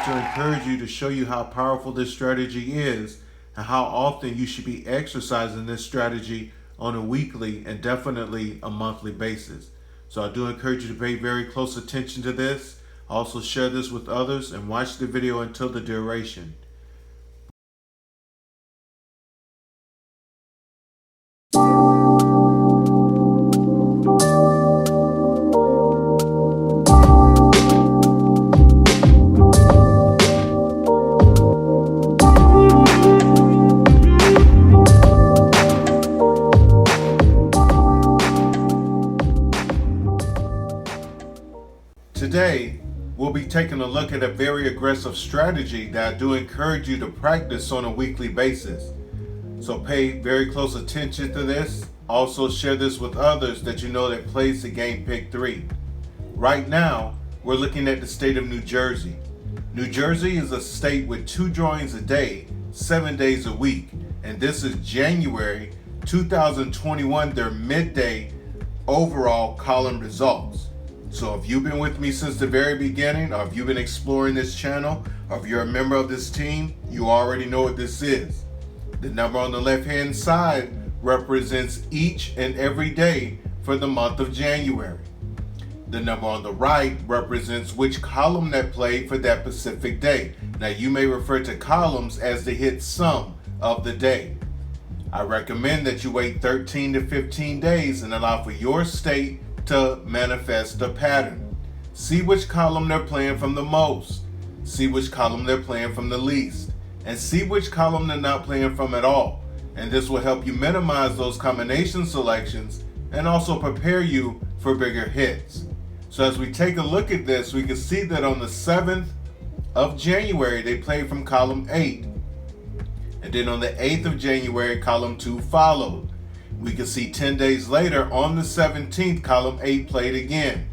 to encourage you to show you how powerful this strategy is and how often you should be exercising this strategy on a weekly and definitely a monthly basis. So I do encourage you to pay very close attention to this. Also share this with others and watch the video until the duration. Today, we'll be taking a look at a very aggressive strategy that I do encourage you to practice on a weekly basis. So pay very close attention to this. Also share this with others that you know that plays the game Pick 3. Right now, we're looking at the state of New Jersey. New Jersey is a state with 2 drawings a day, 7 days a week. And this is January 2021, their midday overall column results. So if you've been with me since the very beginning, or if you've been exploring this channel, or if you're a member of this team, you already know what this is. The number on the left-hand side represents each and every day for the month of January. The number on the right represents which column that played for that specific day. Now you may refer to columns as the hit sum of the day. I recommend that you wait 13 to 15 days and allow for your state to manifest a pattern. See which column they're playing from the most, see which column they're playing from the least, and see which column they're not playing from at all. And this will help you minimize those combination selections and also prepare you for bigger hits. So as we take a look at this, we can see that on the 7th of January, they played from column 8. And then on the 8th of January, column 2 followed. We can see 10 days later on the 17th, column 8 played again.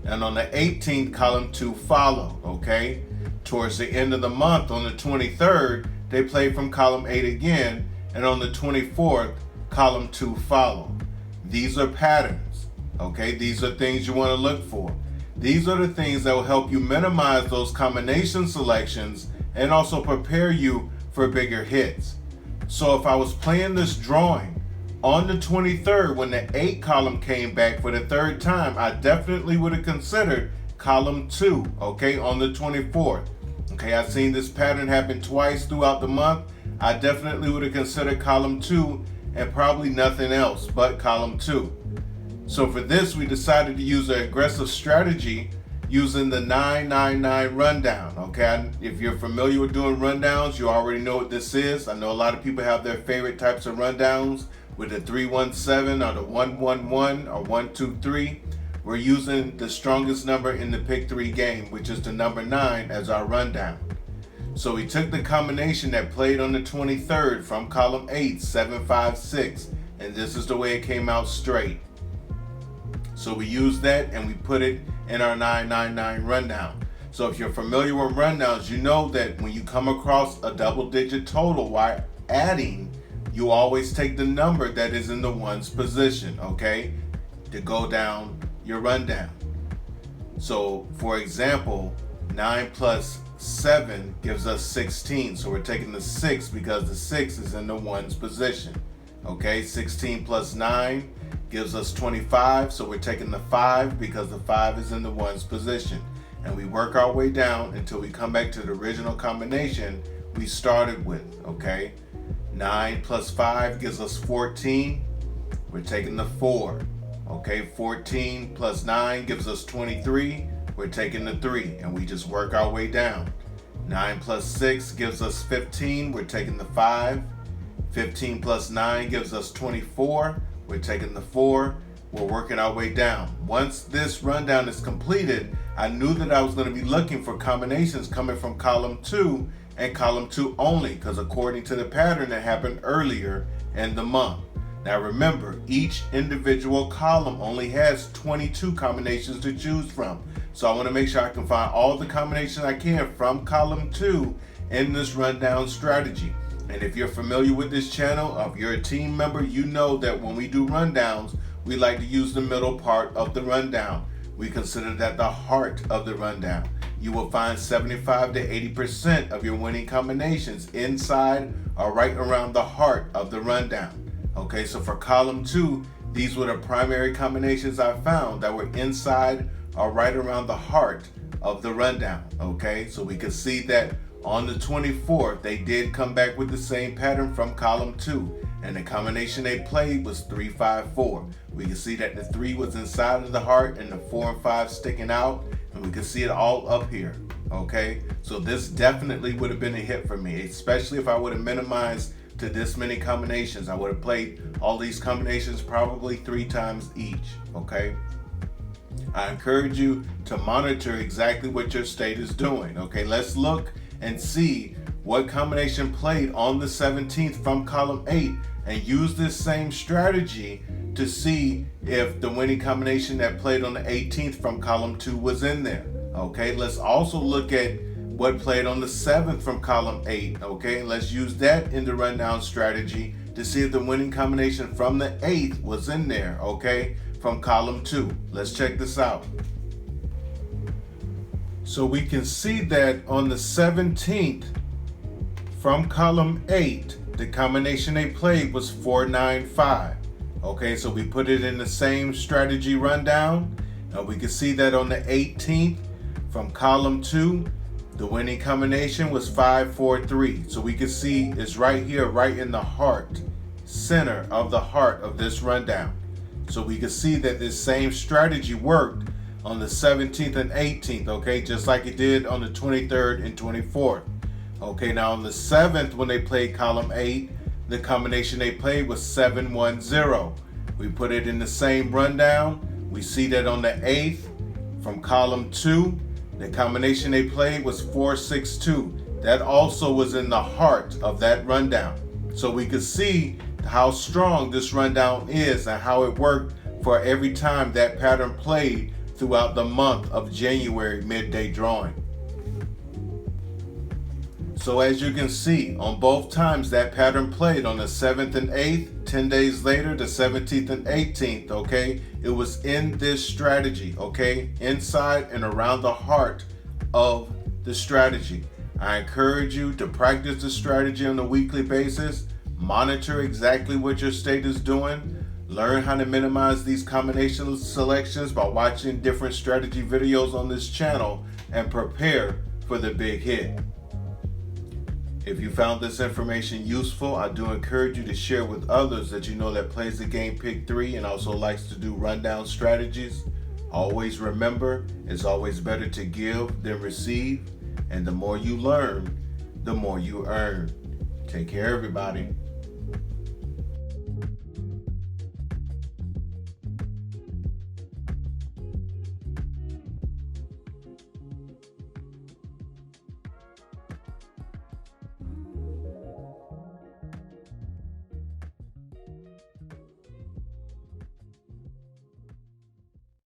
And on the 18th, column 2 followed, okay? Towards the end of the month, on the 23rd, they played from column 8 again. And on the 24th, column 2 followed. These are patterns, okay? These are things you want to look for. These are the things that will help you minimize those combination selections and also prepare you for bigger hits. So if I was playing this drawing, on the 23rd, when the 8 column came back for the 3rd time, I definitely would have considered column 2, okay, on the 24th. Okay, I've seen this pattern happen twice throughout the month. I definitely would have considered column 2 and probably nothing else but column 2. So for this, we decided to use an aggressive strategy using the 999 rundown, okay? If you're familiar with doing rundowns, you already know what this is. I know a lot of people have their favorite types of rundowns with the 317 or the 111 or 123. We're using the strongest number in the Pick 3 game, which is the number 9, as our rundown. So we took the combination that played on the 23rd from column 8, 756, and this is the way it came out straight. So we used that and we put it in our 999 rundown. So if you're familiar with rundowns, you know that when you come across a double-digit total while adding, you always take the number that is in the ones position, okay, to go down your rundown. So for example, 9 plus 7 gives us 16. So we're taking the 6 because the 6 is in the ones position. Okay, 16 plus 9 gives us 25. So we're taking the 5 because the 5 is in the ones position. And we work our way down until we come back to the original combination we started with, okay? 9 plus 5 gives us 14. We're taking the 4. Okay, 14 plus 9 gives us 23. We're taking the 3, and we just work our way down. 9 plus 6 gives us 15. We're taking the 5. 15 plus 9 gives us 24. We're taking the 4. We're working our way down. Once this rundown is completed, I knew that I was going to be looking for combinations coming from column 2 and column 2 only, because according to the pattern that happened earlier in the month. Now remember, each individual column only has 22 combinations to choose from. So I want to make sure I can find all the combinations I can from column 2 in this rundown strategy. And if you're familiar with this channel, or if you're a team member, you know that when we do rundowns, we like to use the middle part of the rundown. We consider that the heart of the rundown. you will find 75 to 80% of your winning combinations inside or right around the heart of the rundown. Okay, so for column 2, these were the primary combinations I found that were inside or right around the heart of the rundown. Okay, so we could see that on the 24th, they did come back with the same pattern from column 2, and the combination they played was 3-5-4. We can see that the 3 was inside of the heart and the 4 and 5 sticking out, and we can see it all up here. Okay, so this definitely would have been a hit for me, especially if I would have minimized to this many combinations. I would have played all these combinations probably 3 times each. Okay, I encourage you to monitor exactly what your state is doing. Okay, let's look and see what combination played on the 17th from column 8 and use this same strategy to see if the winning combination that played on the 18th from column 2 was in there. Okay, let's also look at what played on the 7th from column 8. Okay, let's use that in the rundown strategy to see if the winning combination from the 8th was in there. Okay, from column 2. Let's check this out. So we can see that on the 17th from column 8, the combination they played was 4-9-5. Okay, so we put it in the same strategy rundown. Now we can see that on the 18th from column 2, the winning combination was 5-4-3. So we can see it's right here, right in the heart, center of the heart of this rundown. So we can see that this same strategy worked on the 17th and 18th, okay, just like it did on the 23rd and 24th. Okay, now on the 7th, when they played column 8, the combination they played was 7-1-0. We put it in the same rundown. We see that on the 8th, from column 2, the combination they played was 4-6-2. That also was in the heart of that rundown. So we could see how strong this rundown is and how it worked for every time that pattern played throughout the month of January midday drawing. So as you can see, on both times that pattern played on the 7th and 8th, 10 days later, the 17th and 18th, okay, it was in this strategy, okay, inside and around the heart of the strategy. I encourage you to practice the strategy on a weekly basis, monitor exactly what your state is doing, learn how to minimize these combination selections by watching different strategy videos on this channel, and prepare for the big hit. If you found this information useful, I do encourage you to share with others that you know that plays the game Pick 3 and also likes to do rundown strategies. Always remember, it's always better to give than receive, and the more you learn, the more you earn. Take care, everybody.